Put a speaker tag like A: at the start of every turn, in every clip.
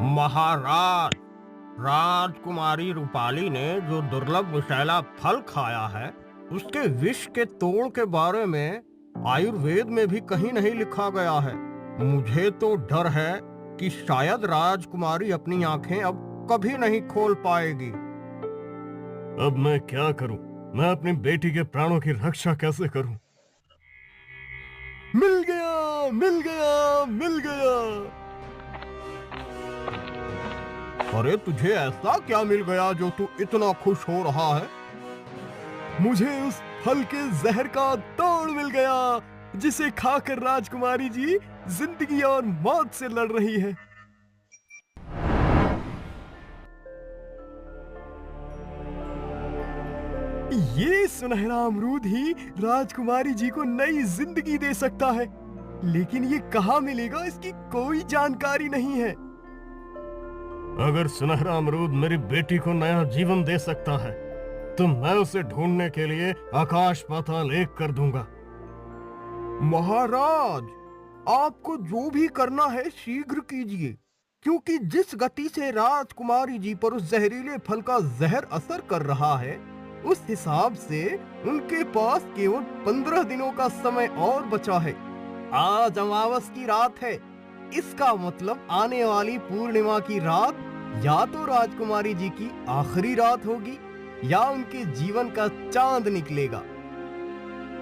A: महाराज, राजकुमारी रूपाली ने जो दुर्लभ विषैला फल खाया है, उसके विष के तोड़ के बारे में आयुर्वेद में भी कहीं नहीं लिखा गया है। मुझे तो डर है कि शायद राजकुमारी अपनी आंखें अब कभी नहीं खोल पाएगी।
B: अब मैं क्या करूं? मैं अपनी बेटी के प्राणों की रक्षा कैसे करूं? मिल गया, मिल गया, मिल गया।
A: अरे तुझे ऐसा क्या मिल गया जो तू इतना खुश हो रहा है?
B: मुझे उस फल के जहर का तोड़ मिल गया, जिसे खाकर राजकुमारी जी जिंदगी और मौत से लड़ रही है। ये सुनहरा अमरूद ही राजकुमारी जी को नई जिंदगी दे सकता है, लेकिन ये कहाँ मिलेगा, इसकी कोई जानकारी नहीं है। अगर सुनहरा अमरूद मेरी बेटी को नया जीवन दे सकता है, तो मैं उसे ढूंढने के लिए आकाश पाताल एक कर दूंगा।
A: महाराज, आपको जो भी करना है शीघ्र कीजिए, क्योंकि जिस गति से राजकुमारी जी पर उस जहरीले फल का जहर असर कर रहा है, उस हिसाब से उनके पास केवल 15 दिनों का समय और बचा है। आज अमावस की रात है, इसका मतलब आने वाली पूर्णिमा की रात या तो राजकुमारी जी की आखिरी रात होगी या उनके जीवन का चांद निकलेगा।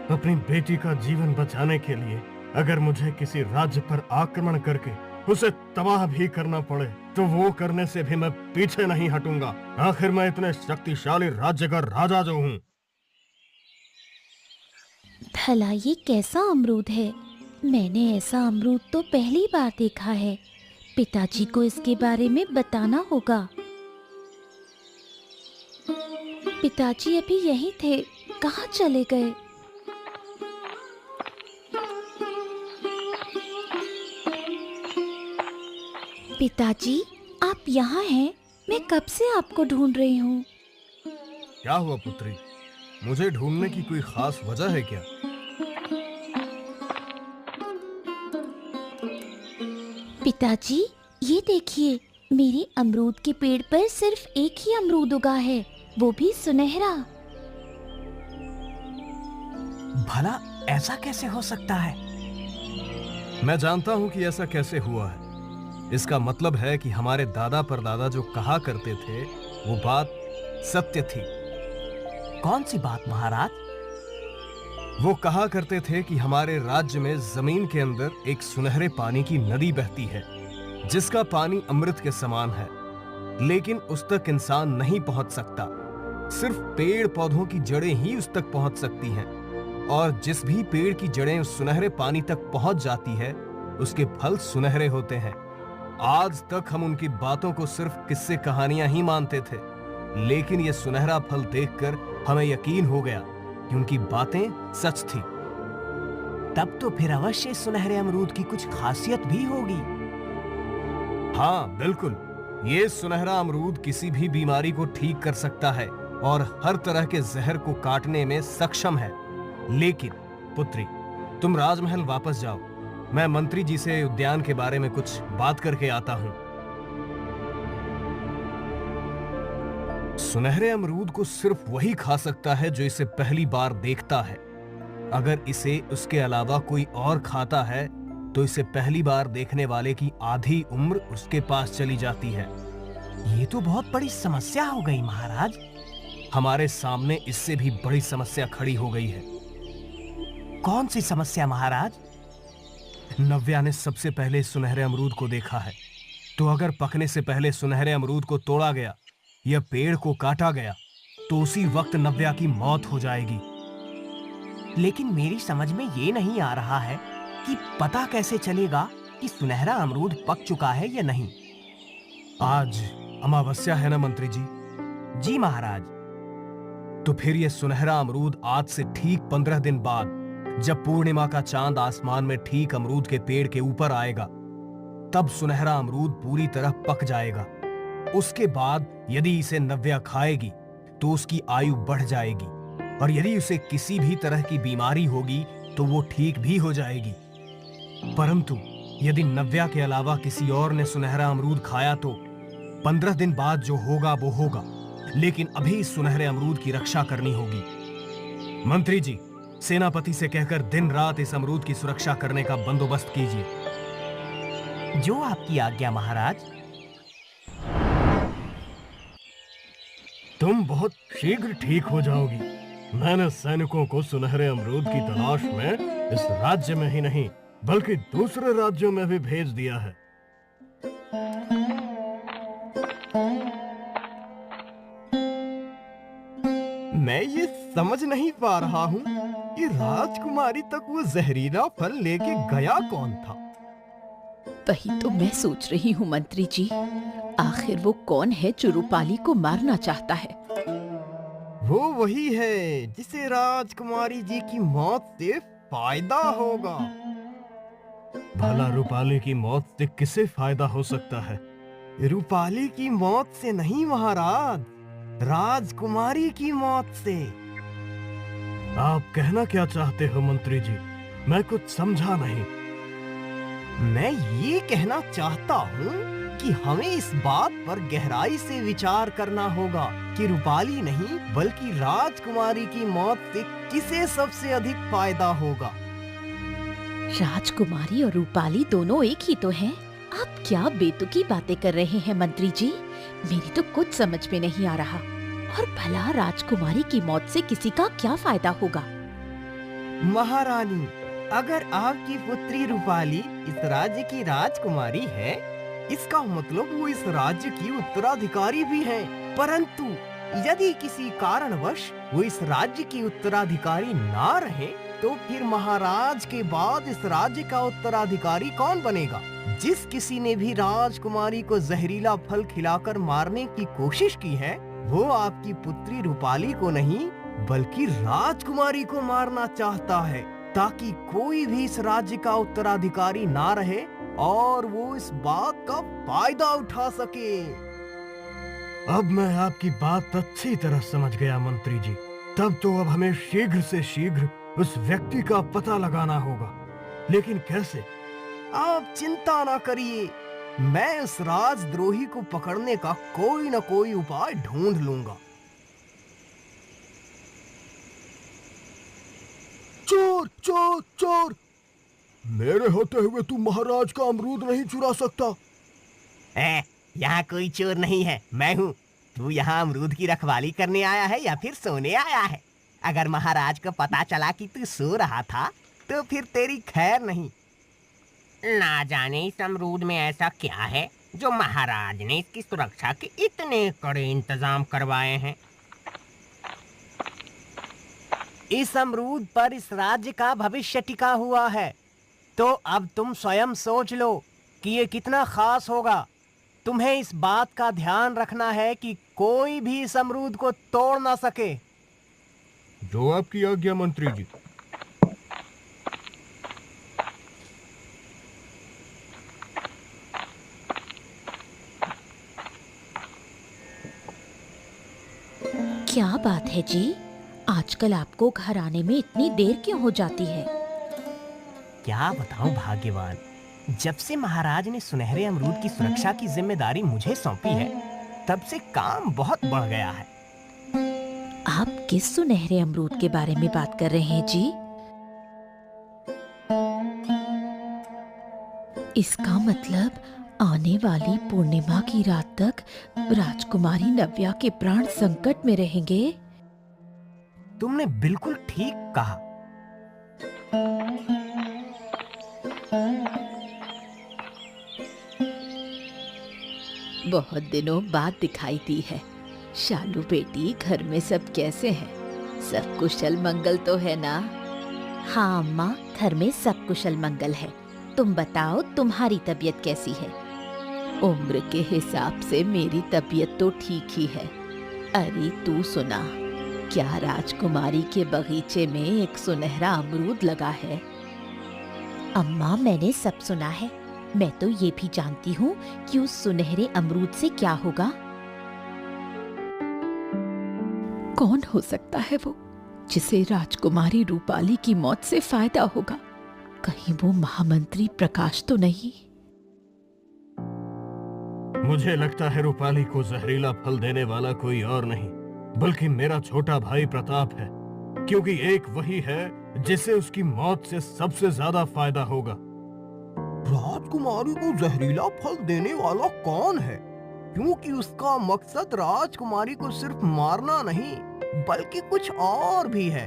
B: अपनी बेटी का जीवन बचाने के लिए अगर मुझे किसी राज्य पर आक्रमण करके उसे तबाह भी करना पड़े, तो वो करने से भी मैं पीछे नहीं हटूंगा। आखिर मैं इतने शक्तिशाली राज्य का राजा जो हूँ।
C: भला ये कैसा अमरूद है? मैंने ऐसा अमरूद तो पहली बार देखा है। पिताजी को इसके बारे में बताना होगा। पिताजी अभी यहीं थे, कहाँ चले गए? पिताजी, आप यहाँ हैं? मैं कब से आपको ढूंढ रही हूँ।
B: क्या हुआ पुत्री? मुझे ढूंढने की कोई खास वजह है क्या?
C: पिताजी, ये देखिए, मेरे अमरूद के पेड़ पर सिर्फ एक ही अमरूद उगा है, वो भी सुनहरा।
D: भला ऐसा कैसे हो सकता है?
B: मैं जानता हूँ कि ऐसा कैसे हुआ है। इसका मतलब है कि हमारे दादा परदादा जो कहा करते थे, वो बात सत्य थी।
D: कौन सी बात महाराज?
B: वो कहा करते थे कि हमारे राज्य में जमीन के अंदर एक सुनहरे पानी की नदी बहती है, जिसका पानी अमृत के समान है, लेकिन उस तक इंसान नहीं पहुंच सकता। सिर्फ पेड़ पौधों की जड़ें ही उस तक पहुंच सकती हैं, और जिस भी पेड़ की जड़ें उस सुनहरे पानी तक पहुंच जाती है, उसके फल सुनहरे होते हैं। आज तक हम उनकी बातों को सिर्फ किस्से कहानियां ही मानते थे, लेकिन ये सुनहरा फल देखकर हमें यकीन हो गया कि उनकी बातें सच थी।
D: तब तो फिर अवश्य सुनहरे अमरूद की कुछ खासियत भी होगी।
B: हाँ बिल्कुल, ये सुनहरा अमरूद किसी भी बीमारी को ठीक कर सकता है और हर तरह के जहर को काटने में सक्षम है। लेकिन पुत्री, तुम राजमहल वापस जाओ, मैं मंत्री जी से उद्यान के बारे में कुछ बात करके आता हूँ। सुनहरे अमरूद को सिर्फ वही खा सकता है जो इसे पहली बार देखता है। अगर इसे उसके अलावा कोई और खाता है, तो इसे पहली बार देखने वाले की आधी उम्र उसके पास चली जाती है।
D: ये तो बहुत बड़ी समस्या हो गई महाराज।
B: हमारे सामने इससे भी बड़ी समस्या खड़ी हो गई है।
D: कौन सी समस्या महाराज?
B: नव्या ने सबसे पहले सुनहरे अमरूद को देखा है, तो अगर पकने से पहले सुनहरे अमरूद को तोड़ा गया या पेड़ को काटा गया, तो उसी वक्त नव्या की मौत हो जाएगी।
D: लेकिन मेरी समझ में ये नहीं आ रहा है कि पता कैसे चलेगा कि सुनहरा अमरूद पक चुका है या नहीं।
B: आज अमावस्या है ना मंत्री जी?
D: जी महाराज।
B: तो फिर ये सुनहरा अमरूद आज से ठीक 15 दिन बाद, जब पूर्णिमा का चांद आसमान में ठीक अमरूद के पेड़ के ऊपर आएगा, तब सुनहरा अमरूद पूरी तरह पक जाएगा। उसके बाद यदि इसे नव्या खाएगी, तो उसकी आयु बढ़ जाएगी, और यदि उसे किसी भी तरह की बीमारी होगी, तो वो ठीक भी हो जाएगी। परंतु यदि नव्या के अलावा किसी और ने सुनहरा अमरूद खाया तो 15 दिन बाद जो होगा वो होगा, लेकिन अभी इस सुनहरे अमरूद की रक्षा करनी होगी। मंत्री जी, सेनापति से कहकर दिन रात इस अमरूद की सुरक्षा करने का बंदोबस्त कीजिए।
D: जो आपकी आज्ञा महाराज।
B: तुम बहुत शीघ्र ठीक हो जाओगी। मैंने सैनिकों को सुनहरे अमरूद की तलाश में इस राज्य में ही नहीं बल्कि दूसरे राज्यों में भी भेज दिया है।
A: मैं ये समझ नहीं पा रहा हूँ कि राजकुमारी तक वो जहरीला फल लेके गया कौन था।
E: वही तो मैं सोच रही हूँ मंत्री जी, आखिर वो कौन है जो रूपाली को मारना चाहता है?
A: वो वही है जिसे राजकुमारी जी की मौत से फायदा होगा।
B: भला रूपाली की मौत से किसे फायदा हो सकता है?
A: रूपाली की मौत से नहीं महाराज, राजकुमारी की मौत से।
B: आप कहना क्या चाहते हो मंत्री जी? मैं कुछ समझा नहीं।
A: मैं ये कहना चाहता हूँ कि हमें इस बात पर गहराई से विचार करना होगा कि रूपाली नहीं बल्कि राजकुमारी की मौत से किसे सबसे अधिक फायदा होगा।
E: राजकुमारी और रूपाली दोनों एक ही तो हैं। आप क्या बेतुकी बातें कर रहे हैं मंत्री जी? मेरी तो कुछ समझ में नहीं आ रहा। और भला राजकुमारी की मौत से किसी का क्या फायदा होगा?
A: महारानी, अगर आपकी पुत्री रूपाली इस राज्य की राजकुमारी है, इसका मतलब वो इस राज्य की उत्तराधिकारी भी है। परंतु यदि किसी कारणवश वो इस राज्य की उत्तराधिकारी ना रहे, तो फिर महाराज के बाद इस राज्य का उत्तराधिकारी कौन बनेगा? जिस किसी ने भी राजकुमारी को जहरीला फल खिलाकर मारने की कोशिश की है, वो आपकी पुत्री रूपाली को नहीं बल्कि राजकुमारी को मारना चाहता है, ताकि कोई भी इस राज्य का उत्तराधिकारी ना रहे और वो इस बात का फायदा उठा सके।
B: अब मैं आपकी बात अच्छी तरह समझ गया मंत्री जी। तब तो अब हमें शीघ्र से शीघ्र उस व्यक्ति का पता लगाना होगा, लेकिन कैसे?
A: आप चिंता ना करिए, मैं उस राजद्रोही को पकड़ने का कोई न कोई उपाय ढूंढ लूंगा।
B: चोर चोर चोर! मेरे होते हुए तू महाराज का अमरूद नहीं चुरा सकता।
D: यहाँ कोई चोर नहीं है, मैं हूँ। तू यहाँ अमरूद की रखवाली करने आया है या फिर सोने आया है? अगर महाराज को पता चला कि तू सो रहा था तो फिर तेरी खैर नहीं। ना जाने इस अमरूद में ऐसा क्या है जो महाराज ने इसकी सुरक्षा के इतने कड़े इंतजाम करवाए हैं। इस अमरूद पर इस राज्य का भविष्य टिका हुआ है, तो अब तुम स्वयं सोच लो कि ये कितना खास होगा। तुम्हें इस बात का ध्यान रखना है कि कोई भी इस अमरूद को तोड़ ना सके।
B: जो आपकी आज्ञा मंत्री जी।
E: क्या बात है जी, आजकल आपको घर आने में इतनी देर क्यों हो जाती है?
D: क्या बताऊं भाग्यवान, जब से महाराज ने सुनहरे अमरूद की सुरक्षा की जिम्मेदारी मुझे सौंपी है, तब से काम बहुत बढ़ गया है।
E: आप किस सुनहरे अमरूद के बारे में बात कर रहे हैं जी? इसका मतलब आने वाली पूर्णिमा की रात तक राजकुमारी नव्या के प्राण संकट में रहेंगे।
D: तुमने बिल्कुल ठीक कहा।
E: बहुत दिनों बाद दिखाई दी है। शालू बेटी, घर में सब कैसे हैं? सब कुशल मंगल तो है ना?
C: हाँ अम्मा, घर में सब कुशल मंगल है। तुम बताओ, तुम्हारी तबीयत कैसी है?
E: उम्र के हिसाब से मेरी तबीयत तो ठीक ही है। अरे तू सुना, क्या राजकुमारी के बगीचे में एक सुनहरा अमरूद लगा है?
C: अम्मा, मैंने सब सुना है। मैं तो ये भी जानती हूँ कि उस सुनहरे अमरूद से क्या होगा।
E: कौन हो सकता है वो जिसे राजकुमारी रूपाली की मौत से फायदा होगा? कहीं वो महामंत्री प्रकाश तो नहीं?
B: मुझे लगता है रूपाली को जहरीला फल देने वाला कोई और नहीं बल्कि मेरा छोटा भाई प्रताप है, क्योंकि एक वही है जिसे उसकी मौत से सबसे ज्यादा फायदा होगा।
A: राजकुमारी को जहरीला फल देने वाला कौन है? क्योंकि उसका मकसद राजकुमारी को सिर्फ मारना नहीं बल्कि कुछ और भी है।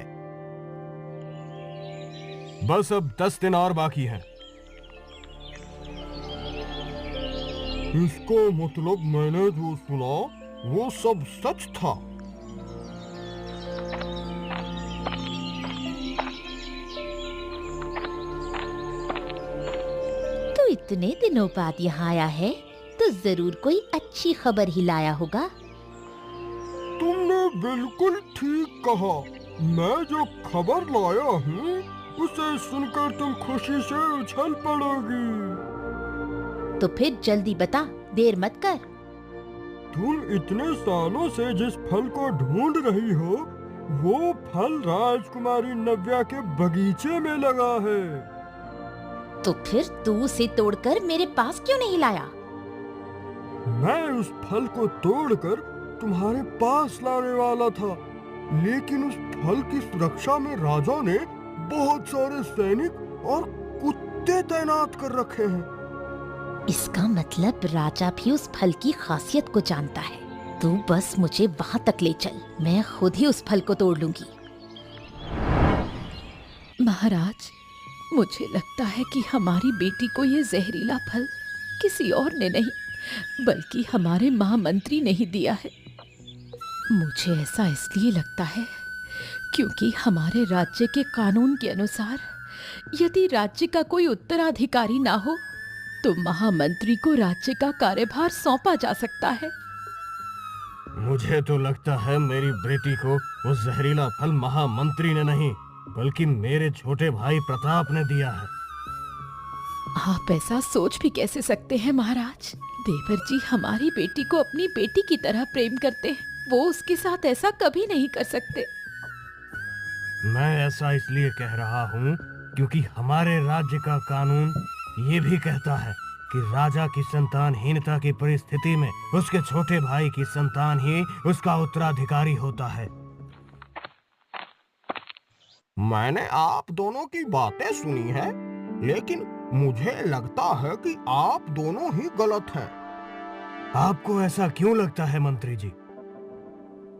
B: बस अब 10 दिन और बाकी हैं।
A: इसका मतलब मैंने जो सुना वो सब सच था।
C: तो इतने दिनों बाद यहाँ आया है तो जरूर कोई अच्छी खबर ही लाया होगा।
A: तुमने बिल्कुल ठीक कहा। मैं जो खबर लाया हूँ उसे सुनकर तुम खुशी से उछल पड़ोगी।
C: तो फिर जल्दी बता, देर मत कर।
A: तुम इतने सालों से जिस फल को ढूंढ रही हो वो फल राजकुमारी नव्या के बगीचे में लगा है।
C: तो फिर तू उसे तोड़कर मेरे पास क्यों नहीं लाया?
A: मैं उस फल को तोड़कर तुम्हारे पास लाने वाला था, लेकिन उस फल की सुरक्षा में राजा ने बहुत सारे सैनिक और कुत्ते तैनात कर रखे हैं।
C: इसका मतलब राजा भी उस फल की खासियत को जानता है। तू बस मुझे वहां तक ले चल, मैं खुद ही उस फल को तोड़ लूंगी।
E: महाराज, मुझे लगता है कि हमारी बेटी को ये जहरीला फल किसी और ने नहीं बल्कि हमारे महामंत्री ने ही दिया है। मुझे ऐसा इसलिए लगता है क्योंकि हमारे राज्य के कानून के अनुसार यदि राज्य का कोई उत्तराधिकारी ना हो तो महामंत्री को राज्य का कार्यभार सौंपा जा सकता है।
B: मुझे तो लगता है मेरी बेटी को वो जहरीला फल महामंत्री ने नहीं बल्कि मेरे छोटे भाई प्रताप ने दिया है।
E: आप ऐसा सोच भी कैसे सकते हैं महाराज? देवर जी हमारी बेटी को अपनी बेटी की तरह प्रेम करते हैं, वो उसके साथ ऐसा कभी नहीं कर सकते।
B: मैं ऐसा इसलिए कह रहा हूँ क्योंकि हमारे राज्य का कानून ये भी कहता है कि राजा की संतानहीनता की परिस्थिति में उसके छोटे भाई की संतान ही उसका उत्तराधिकारी होता है।
A: मैंने आप दोनों की बातें सुनी है, लेकिन मुझे लगता है कि आप दोनों ही गलत हैं।
B: आपको ऐसा क्यों लगता है मंत्री जी?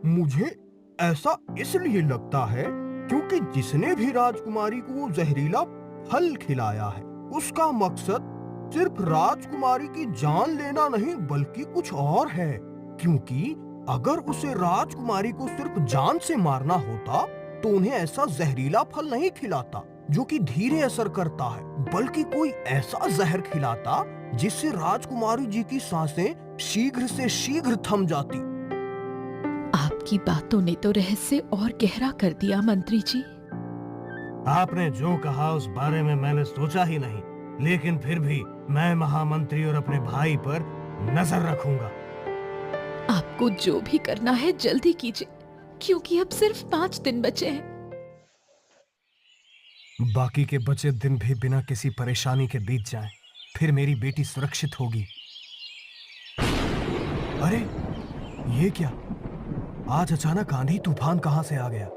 A: मुझे ऐसा इसलिए लगता है क्योंकि जिसने भी राजकुमारी को वो जहरीला फल खिलाया है उसका मकसद सिर्फ राजकुमारी की जान लेना नहीं बल्कि कुछ और है। क्योंकि अगर उसे राजकुमारी को सिर्फ जान से मारना होता तो उन्हें ऐसा जहरीला फल नहीं खिलाता जो कि धीरे असर करता है, बल्कि कोई ऐसा जहर खिलाता जिससे राजकुमारी जी की सांसें शीघ्र से शीघ्र थम जाती।
E: आपकी बातों ने तो रहस्य और गहरा कर दिया मंत्री जी।
B: आपने जो कहा उस बारे में मैंने सोचा ही नहीं, लेकिन फिर भी मैं महामंत्री और अपने भाई पर नजर रखूंगा।
E: आपको जो भी करना है जल्दी कीजिए, क्योंकि अब सिर्फ 5 दिन बचे हैं।
B: बाकी के बचे दिन भी बिना किसी परेशानी के बीत जाएं, फिर मेरी बेटी सुरक्षित होगी। अरे ये क्या? आज अचानक आंधी तूफान कहां से आ गया?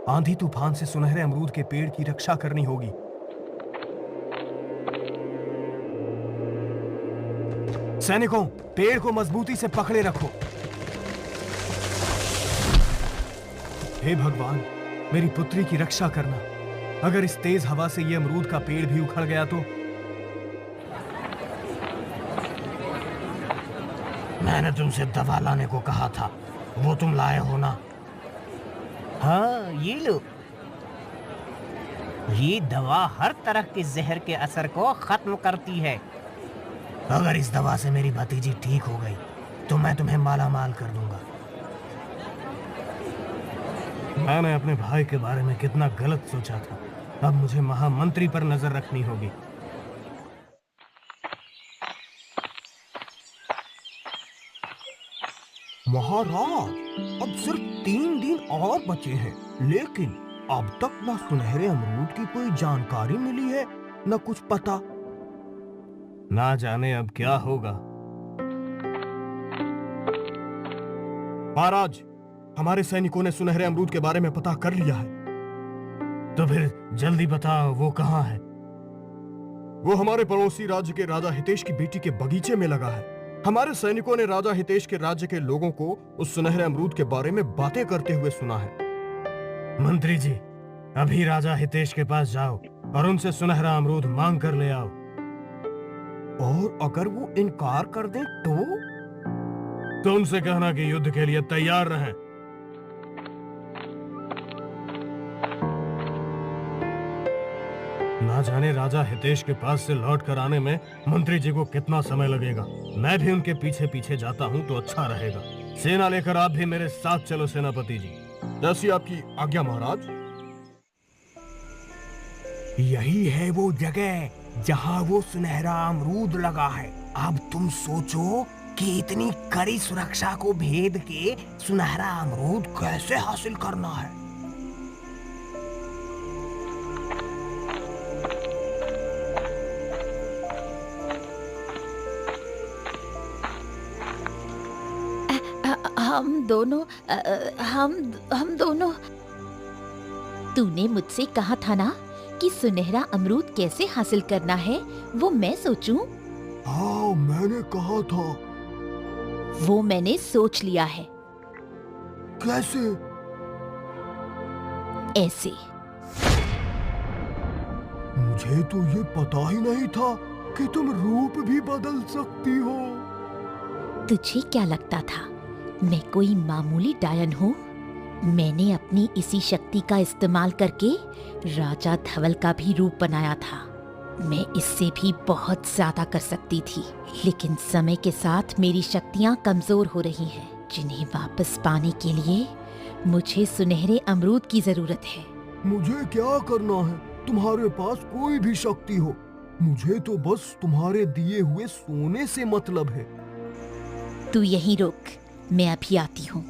B: आंधी तूफान से सुनहरे अमरूद के पेड़ की रक्षा करनी होगी। सैनिकों, पेड़ को मजबूती से पकड़े रखो। हे भगवान, मेरी पुत्री की रक्षा करना। अगर इस तेज हवा से ये अमरूद का पेड़ भी उखड़ गया तो? मैंने तुमसे दवा लाने को कहा था, वो तुम लाए हो ना?
D: हाँ, ये लो। ये दवा हर तरह के जहर के असर को खत्म करती है।
B: अगर इस दवा से मेरी भतीजी ठीक हो गई तो मैं तुम्हें माला माल कर दूंगा। मैंने अपने भाई के बारे में कितना गलत सोचा था। अब मुझे महामंत्री पर नजर रखनी होगी।
A: महाराज, अब सिर्फ 3 दिन और बचे हैं, लेकिन अब तक ना सुनहरे अमरूद की कोई जानकारी मिली है न कुछ पता।
B: ना जाने अब क्या होगा। महाराज, हमारे सैनिकों ने सुनहरे अमरूद के बारे में पता कर लिया है। तो फिर जल्दी बताओ, वो कहाँ है? वो हमारे पड़ोसी राज्य के राजा हितेश की बेटी के बगीचे में लगा है। हमारे सैनिकों ने राजा हितेश के राज्य के लोगों को उस सुनहरे अमरूद के बारे में बातें करते हुए सुना है। मंत्री जी, अभी राजा हितेश के पास जाओ और उनसे सुनहरा अमरूद मांग कर ले आओ।
A: और अगर वो इनकार कर दें
B: तो उनसे कहना कि युद्ध के लिए तैयार रहें। ना जाने राजा हितेश के पास से लौट कर आने में मंत्री जी को कितना समय लगेगा। मैं भी उनके पीछे पीछे जाता हूँ तो अच्छा रहेगा। सेना लेकर आप भी मेरे साथ चलो सेनापति जी।
A: जैसी आपकी आज्ञा महाराज। यही है वो जगह जहाँ वो सुनहरा अमरूद लगा है। अब तुम सोचो कि इतनी कड़ी सुरक्षा को भेद के सुनहरा अमरूद कैसे हासिल करना है।
E: हम दोनों। तूने मुझसे कहा था ना कि सुनहरा अमरूद कैसे हासिल करना है वो मैं सोचूं।
A: हाँ, मैंने कहा था।
E: वो मैंने सोच लिया है।
A: कैसे?
E: ऐसे।
A: मुझे तो ये पता ही नहीं था कि तुम रूप भी बदल सकती हो।
E: तुझे क्या लगता था मैं कोई मामूली डायन हूँ? मैंने अपनी इसी शक्ति का इस्तेमाल करके राजा धवल का भी रूप बनाया था। मैं इससे भी बहुत ज्यादा कर सकती थी, लेकिन समय के साथ मेरी शक्तियाँ कमजोर हो रही हैं, जिन्हें वापस पाने के लिए मुझे सुनहरे अमरूद की जरूरत है।
A: मुझे क्या करना है? तुम्हारे पास कोई भी शक्ति हो, मुझे तो बस तुम्हारे दिए हुए सोने से मतलब है।
E: तू यहीं रुक, मैं अभी आती हूँ।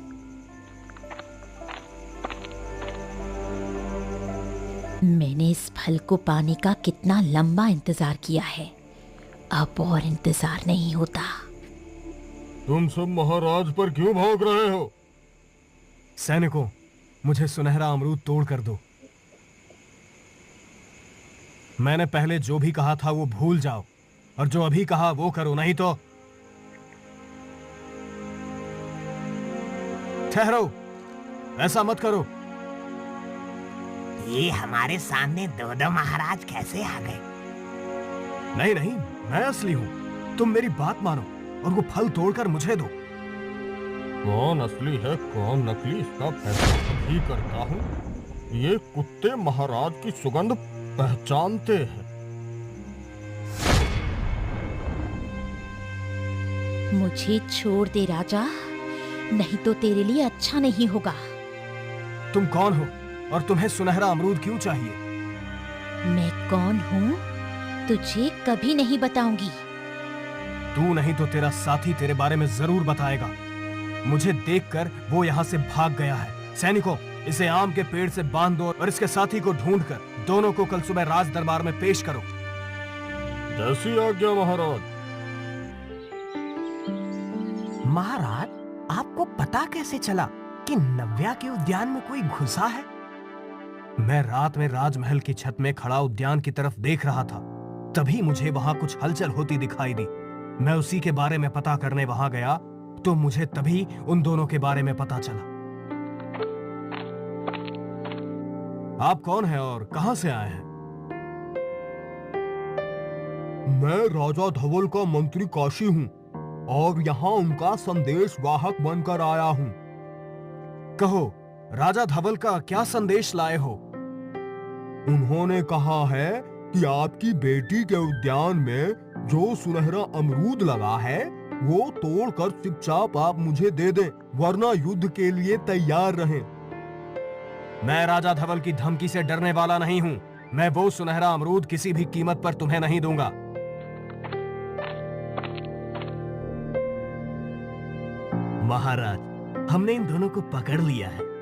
E: मैंने इस फल को पाने का कितना लंबा इंतजार किया है, अब और इंतजार नहीं होता।
B: तुम सब महाराज पर क्यों भौंक रहे हो? सैनिकों, मुझे सुनहरा अमरूद तोड़ कर दो। मैंने पहले जो भी कहा था वो भूल जाओ, और जो अभी कहा वो करो, नहीं तो ठहरो, ऐसा मत करो।
D: ये हमारे सामने दो महाराज कैसे आ गए?
B: नहीं नहीं, मैं असली हूँ। तुम मेरी बात मानो और वो फल तोड़कर मुझे दो। कौन असली है कौन नकली, इसका फैसला भी करता हूँ। ये कुत्ते महाराज की सुगंध पहचानते हैं।
E: मुझे छोड़ दे राजा, नहीं तो तेरे लिए अच्छा नहीं होगा।
B: तुम कौन हो और तुम्हें सुनहरा अमरूद क्यों चाहिए?
E: मैं कौन हूँ तुझे कभी नहीं बताऊंगी।
B: तू नहीं तो तेरा साथी तेरे बारे में जरूर बताएगा। मुझे देखकर वो यहाँ से भाग गया है। सैनिकों, इसे आम के पेड़ से बांध दो और इसके साथी को ढूंढकर दोनों को कल सुबह राज दरबार में पेश करो। जैसी आज्ञा महाराज।
D: महाराज, आपको पता कैसे चला कि नव्या के उद्यान में कोई घुसा है?
B: मैं रात में राजमहल की छत में खड़ा उद्यान की तरफ देख रहा था, तभी मुझे वहां कुछ हलचल होती दिखाई दी। मैं उसी के बारे में पता करने वहां गया तो मुझे तभी उन दोनों के बारे में पता चला। आप कौन हैं और कहां से आए हैं?
A: मैं राजा धवल का मंत्री काशी हूँ और यहाँ उनका संदेश वाहक बनकर आया हूँ।
B: कहो, राजा धवल का क्या संदेश लाए हो?
A: उन्होंने कहा है कि आपकी बेटी के उद्यान में जो सुनहरा अमरूद लगा है वो तोड़कर चुपचाप आप मुझे दे दें, वरना युद्ध के लिए तैयार रहें।
B: मैं राजा धवल की धमकी से डरने वाला नहीं हूं। मैं वो सुनहरा अमरूद किसी भी कीमत पर तुम्हें नहीं दूंगा।
D: महाराज, हमने इन दोनों को पकड़ लिया है।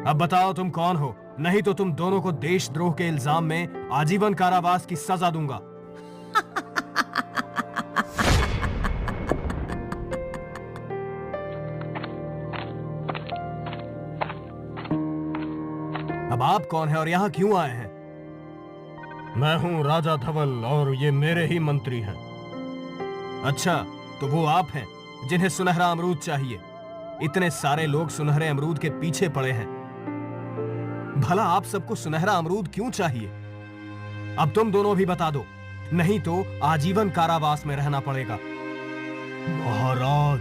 B: अब बताओ तुम कौन हो नहीं तो तुम दोनों को देशद्रोह के इल्जाम में आजीवन कारावास की सजा दूंगा। अब आप कौन हैं और यहां क्यों आए हैं? मैं हूं राजा धवल और ये मेरे ही मंत्री हैं। अच्छा, तो वो आप हैं जिन्हें सुनहरा अमरूद चाहिए। इतने सारे लोग सुनहरे अमरूद के पीछे पड़े हैं। भला आप सबको सुनहरा अमरूद क्यों चाहिए? अब तुम दोनों भी बता दो, नहीं तो आजीवन कारावास में रहना पड़ेगा।
A: महाराज,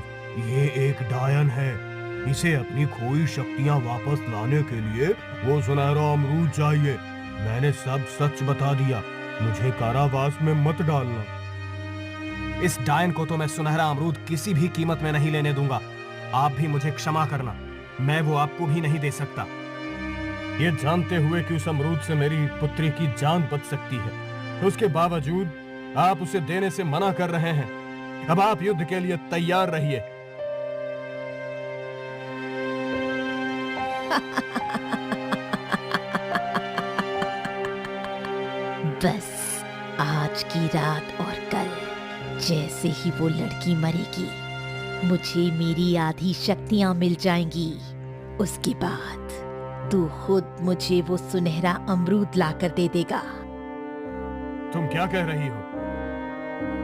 A: ये एक डायन है। इसे अपनी खोई शक्तियां वापस लाने के लिए वो सुनहरा अमरूद चाहिए। मैंने सब सच बता दिया। मुझे कारावास में मत डालना।
B: इस डायन को तो मैं सुनहरा अमरूद किसी भी कीमत में नहीं लेने दूंगा। आप भी मुझे क्षमा करना, मैं वो आपको भी नहीं दे सकता।
A: ये जानते हुए कि उस अमरूद से मेरी पुत्री की जान बच सकती है, उसके बावजूद आप उसे देने से मना कर रहे हैं। अब आप युद्ध के लिए तैयार रहिए।
E: बस आज की रात और कल जैसे ही वो लड़की मरेगी, मुझे मेरी आधी शक्तियां मिल जाएंगी। उसके बाद तू खुद मुझे वो सुनहरा अमरूद लाकर दे देगा।
A: तुम क्या कह रही हो?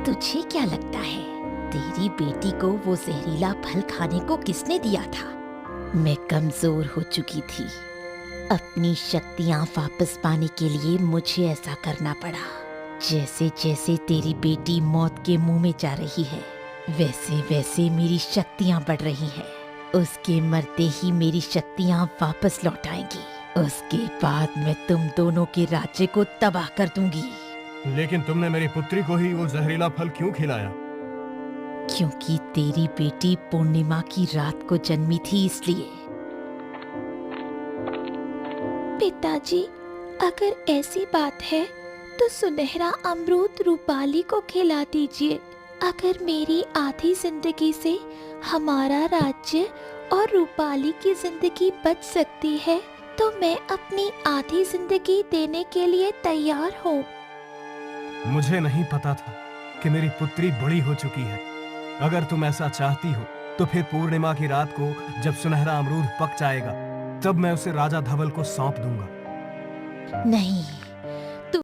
E: तुझे क्या लगता है तेरी बेटी को वो जहरीला फल खाने को किसने दिया था? मैं कमजोर हो चुकी थी। अपनी शक्तियां वापस पाने के लिए मुझे ऐसा करना पड़ा। जैसे जैसे तेरी बेटी मौत के मुंह में जा रही है, वैसे वैसे मेरी शक्तियां बढ़ रही हैं। उसके मरते ही मेरी शक्तियां वापस लौट आएंगी। उसके बाद मैं तुम दोनों के राज्य को तबाह कर दूंगी।
A: लेकिन तुमने मेरी पुत्री को ही वो जहरीला फल क्यों खिलाया?
E: क्योंकि तेरी बेटी पूर्णिमा की रात को जन्मी थी, इसलिए।
C: पिताजी, अगर ऐसी बात है तो सुनहरा अमरूद रूपाली को खिला दीजिए। अगर मेरी आधी जिंदगी से हमारा राज्य और रूपाली की जिंदगी बच सकती है तो मैं अपनी आधी जिंदगी देने के लिए तैयार हूँ।
B: मुझे नहीं पता था कि मेरी पुत्री बड़ी हो चुकी है। अगर तुम ऐसा चाहती हो तो फिर पूर्णिमा की रात को जब सुनहरा अमरूद पक जाएगा, तब मैं उसे राजा धवल को सौंप दूंगा।
E: नहीं,